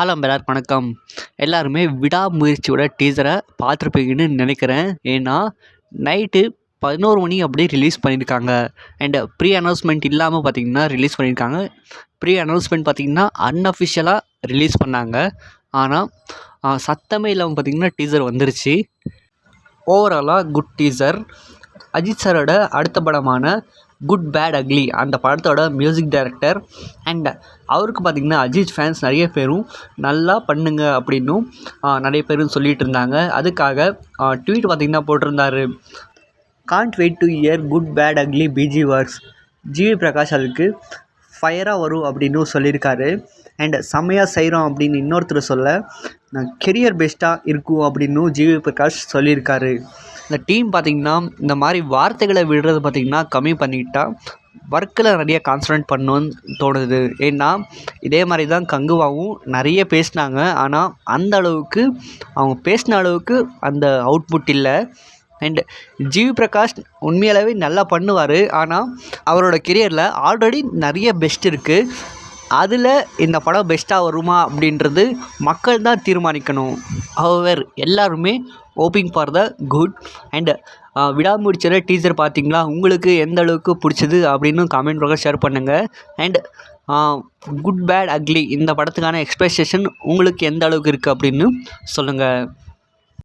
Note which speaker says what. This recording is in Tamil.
Speaker 1: ஹலோ எல்லாருக்கும் வணக்கம். எல்லாருமே விடாமுயற்சியோட டீசரை பார்த்துருப்பீங்கன்னு நினைக்கிறேன். ஏன்னா நைட்டு 11 மணி அப்படியே ரிலீஸ் பண்ணியிருக்காங்க. அண்ட் ப்ரீ அனௌன்ஸ்மெண்ட் இல்லாமல் பார்த்தீங்கன்னா ரிலீஸ் பண்ணியிருக்காங்க. ப்ரீ அனௌன்ஸ்மெண்ட் பார்த்தீங்கன்னா அன்அஃபிஷியலாக ரிலீஸ் பண்ணாங்க. ஆனால் சத்தமே இல்லாமல் பார்த்தீங்கன்னா டீசர் வந்துருச்சு. ஓவராலாக குட் டீசர். அஜித் சாரோட அடுத்த படமான குட் பேட் அக்லி அந்த படத்தோட மியூசிக் டைரக்டர். அண்ட் அவருக்கு பார்த்திங்கன்னா அஜித் ஃபேன்ஸ் நிறைய பேரும் நல்லா பண்ணுங்க அப்படின்னும் நிறைய பேரும் சொல்லிகிட்டு இருந்தாங்க. அதுக்காக ட்வீட் பார்த்திங்கன்னா போட்டிருந்தாரு, can't wait to hear good bad ugly BG works. GV Prakash அதுக்கு ஃபயராக வரும் அப்படின்னு சொல்லியிருக்காரு. அண்ட் செம்மையாக செய்கிறோம் அப்படின்னு இன்னொருத்தர் சொல்ல, கெரியர் பெஸ்ட்டாக இருக்கும் அப்படின்னு ஜிவி பிரகாஷ் சொல்லியிருக்காரு. இந்த டீம் பார்த்திங்கன்னா இந்த மாதிரி வார்த்தைகளை விடுறது பார்த்திங்கன்னா கம்மி பண்ணிக்கிட்டால் ஒர்க்கில் நிறைய கான்சன்ட்ரேட் பண்ணணுன்னு தோணுது. ஏன்னா இதே மாதிரி தான் கங்குவாவும் நிறைய பேசினாங்க. ஆனால் அந்த அளவுக்கு அவங்க பேசின அளவுக்கு அந்த அவுட்புட் இல்லை. அண்ட் ஜிவி பிரகாஷ் உண்மையாகவே நல்லா பண்ணுவார். ஆனால் அவரோட கெரியரில் ஆல்ரெடி நிறைய பெஸ்ட் இருக்குது. அதில் இந்த படம் பெஸ்ட்டாக வருமா அப்படின்றது மக்கள் தான் தீர்மானிக்கணும். ஹவெவர் எல்லாருமே hoping for the good. And விடாமுயற்சியோட டீசர் பார்த்தீங்களா, உங்களுக்கு எந்த அளவுக்கு பிடிச்சது அப்படின்னு கமெண்ட் பாக்ஸில் ஷேர் பண்ணுங்கள். அண்ட் குட் பேட் அக்லி இந்த படத்துக்கான எக்ஸ்பெக்டேஷன் உங்களுக்கு எந்த அளவுக்கு இருக்குது அப்படின்னு சொல்லுங்கள்.